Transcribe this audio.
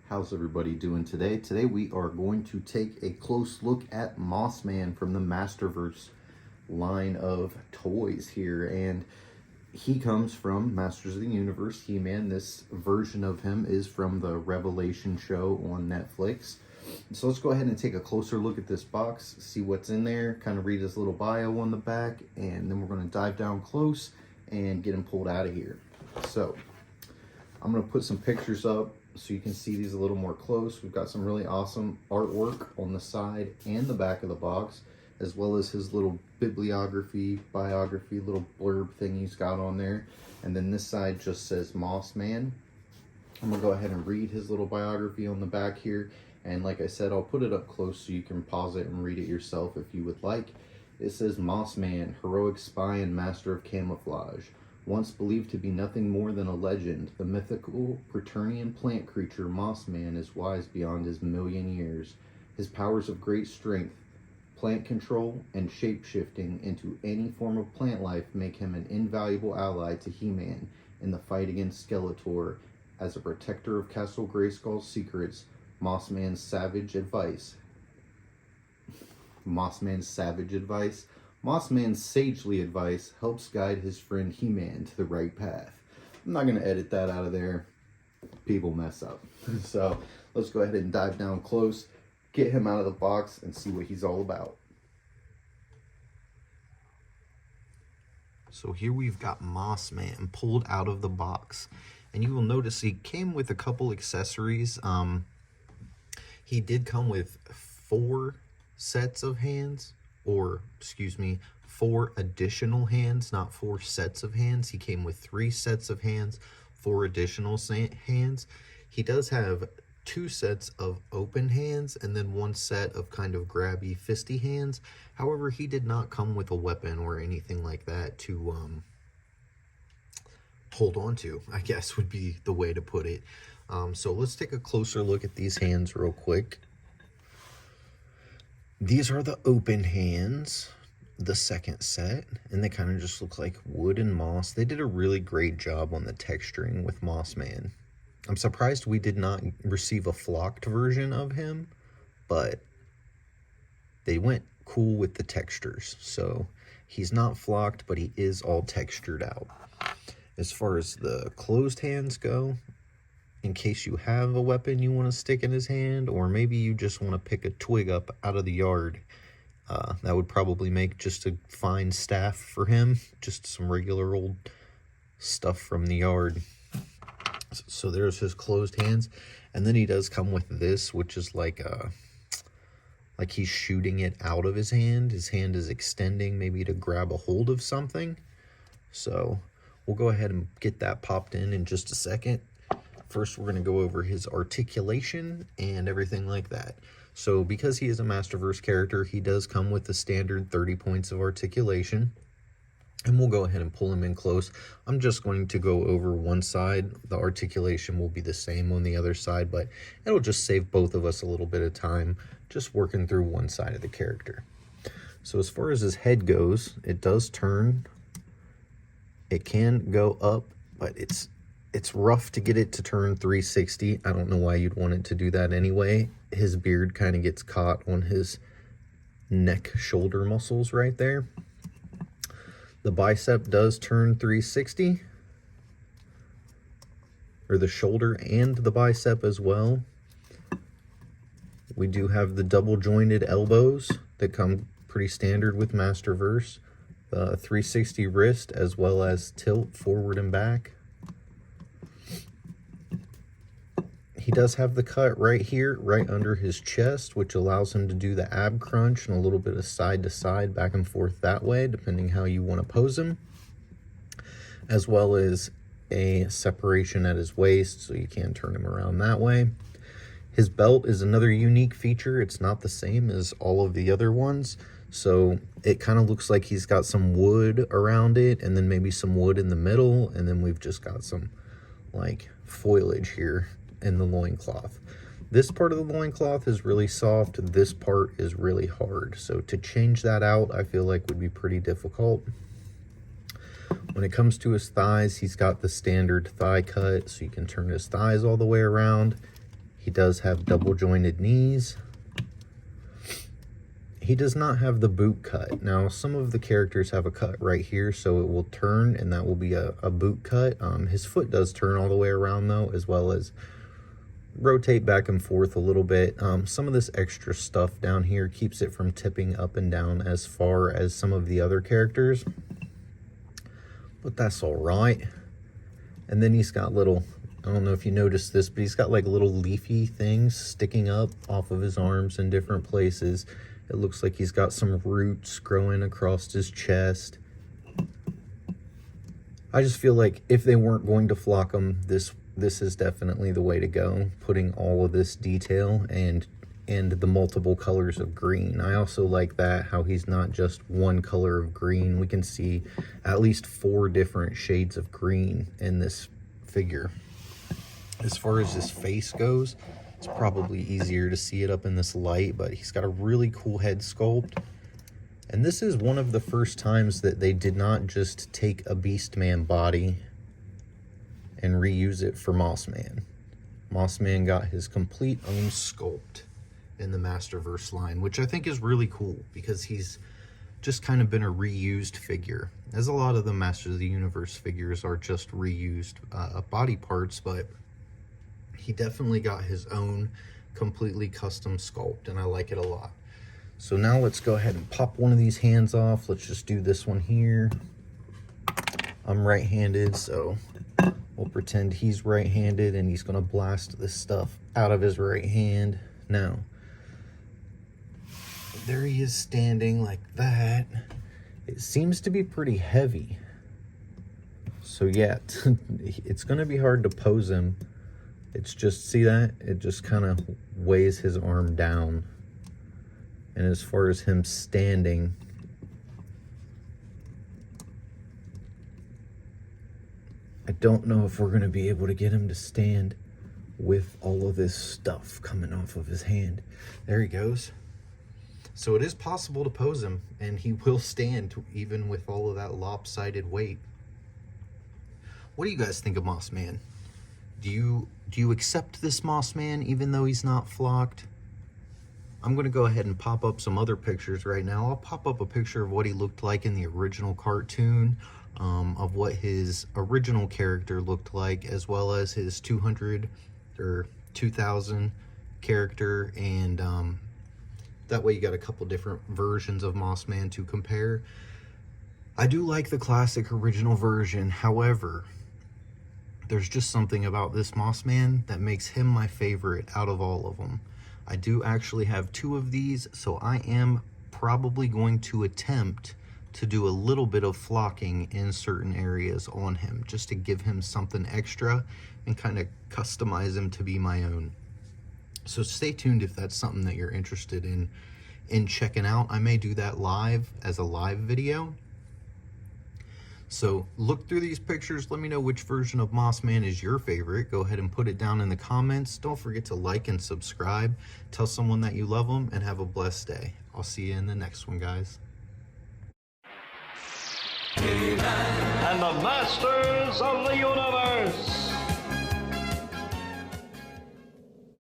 How's everybody doing today? Today we are going to take a close look at Mossman from the Masterverse line of toys here. And he comes from Masters of the Universe, He-Man. This version of him is from the Revelation show on Netflix. So let's go ahead and take a closer look at this box, see what's in there, kind of read his little bio on the back, and then we're going to dive down close and get him pulled out of here. So I'm going to put some pictures up so you can see these a little more close. We've got some really awesome artwork on the side and the back of the box, as well as his little bibliography, biography, little blurb thing he's got on there. And then this side just says Mossman. I'm gonna go ahead and read his little biography on the back here. And like I said, I'll put it up close so you can pause it and read it yourself if you would like. It says, Mossman, heroic spy and master of camouflage. Once believed to be nothing more than a legend, the mythical Preternian plant creature Mossman is wise beyond his million years. His powers of great strength, plant control, and shape-shifting into any form of plant life make him an invaluable ally to He-Man in the fight against Skeletor. As a protector of Castle Grayskull's secrets, Mossman's savage advice, Mossman's sagely advice helps guide his friend He-Man to the right path. I'm not going to edit that out of there. People mess up. So let's go ahead and dive down close, get him out of the box, and see what he's all about. So here we've got Mossman pulled out of the box. And you will notice he came with a couple accessories. He did come with 4 sets of hands, or excuse me, 4 additional hands, not 4 sets of hands. He came with 3 sets of hands, 4 additional hands. He does have 2 sets of open hands and then 1 set of kind of grabby fisty hands. However, he did not come with a weapon or anything like that to hold on to, I guess would be the way to put it. So let's take a closer look at these hands real quick. These are the open hands, the second set, and they kind of just look like wood and moss. They did a really great job on the texturing with Mossman. I'm surprised we did not receive a flocked version of him, but they went cool with the textures. So he's not flocked, but he is all textured out. As far as the closed hands go, in case you have a weapon you want to stick in his hand, or maybe you just want to pick a twig up out of the yard, that would probably make just a fine staff for him, just some regular old stuff from the yard. So there's his closed hands, and then he does come with this, which is like he's shooting it out of his hand. His hand is extending maybe to grab a hold of something. So we'll go ahead and get that popped in just a second. First, we're going to go over his articulation and everything like that. So because he is a Masterverse character, he does come with the standard 30 points of articulation. And we'll go ahead and pull him in close. I'm just going to go over one side. The articulation will be the same on the other side, but it'll just save both of us a little bit of time just working through one side of the character. So as far as his head goes, it does turn. It can go up, but it's rough to get it to turn 360. I don't know why you'd want it to do that anyway. His beard kind of gets caught on his neck shoulder muscles right there. The bicep does turn 360, or the shoulder and the bicep as well. We do have the double jointed elbows that come pretty standard with Masterverse. The 360 wrist, as well as tilt forward and back. He does have the cut right here, right under his chest, which allows him to do the ab crunch and a little bit of side to side, back and forth that way, depending how you want to pose him. As well as a separation at his waist, so you can turn him around that way. His belt is another unique feature. It's not the same as all of the other ones. So it kind of looks like he's got some wood around it, and then maybe some wood in the middle, and then we've just got some like foliage here in the loincloth. This part of the loincloth is really soft. This part is really hard. So to change that out, I feel like would be pretty difficult. When it comes to his thighs, he's got the standard thigh cut, so you can turn his thighs all the way around. He does have double jointed knees. He does not have the boot cut. Now, some of the characters have a cut right here, so it will turn, and that will be a boot cut. His foot does turn all the way around, though, as well as rotate back and forth a little bit. Some of this extra stuff down here keeps it from tipping up and down as far as some of the other characters, but that's all right. And then he's got little, I don't know if you noticed this, but he's got like little leafy things sticking up off of his arms in different places. It looks like he's got some roots growing across his chest. I just feel like if they weren't going to flock him, this is definitely the way to go, putting all of this detail and the multiple colors of green. I also like that, how he's not just one color of green. We can see at least 4 different shades of green in this figure. As far as his face goes, it's probably easier to see it up in this light, but he's got a really cool head sculpt. And this is one of the first times that they did not just take a Beastman body and reuse it for Mossman. Mossman got his complete own sculpt in the Masterverse line, which I think is really cool because he's just kind of been a reused figure, as a lot of the Masters of the Universe figures are just reused body parts, but he definitely got his own completely custom sculpt, and I like it a lot. So now let's go ahead and pop one of these hands off. Let's just do this one here. I'm right-handed, so we'll pretend he's right-handed, and he's gonna blast this stuff out of his right hand. Now, there he is standing like that. It seems to be pretty heavy. So yeah, it's gonna be hard to pose him. It's just, see that? It just kind of weighs his arm down. And as far as him standing, I don't know if we're gonna be able to get him to stand with all of this stuff coming off of his hand. There he goes. So it is possible to pose him, and he will stand even with all of that lopsided weight. What do you guys think of Mossman? Do you accept this Mossman even though he's not flocked? I'm going to go ahead and pop up some other pictures right now. I'll pop up a picture of what he looked like in the original cartoon, of what his original character looked like, as well as his 200 or 2000 character, and that way you got a couple different versions of Mossman to compare. I do like the classic original version, however, there's just something about this Mossman that makes him my favorite out of all of them. I do actually have 2 of these, so I am probably going to attempt to do a little bit of flocking in certain areas on him, just to give him something extra and kind of customize him to be my own. So stay tuned if that's something that you're interested in checking out. I may do that live as a live video. So look through these pictures. Let me know which version of Mossman is your favorite. Go ahead and put it down in the comments. Don't forget to like and subscribe. Tell someone that you love them, and have a blessed day. I'll see you in the next one, guys. And the Masters of the Universe.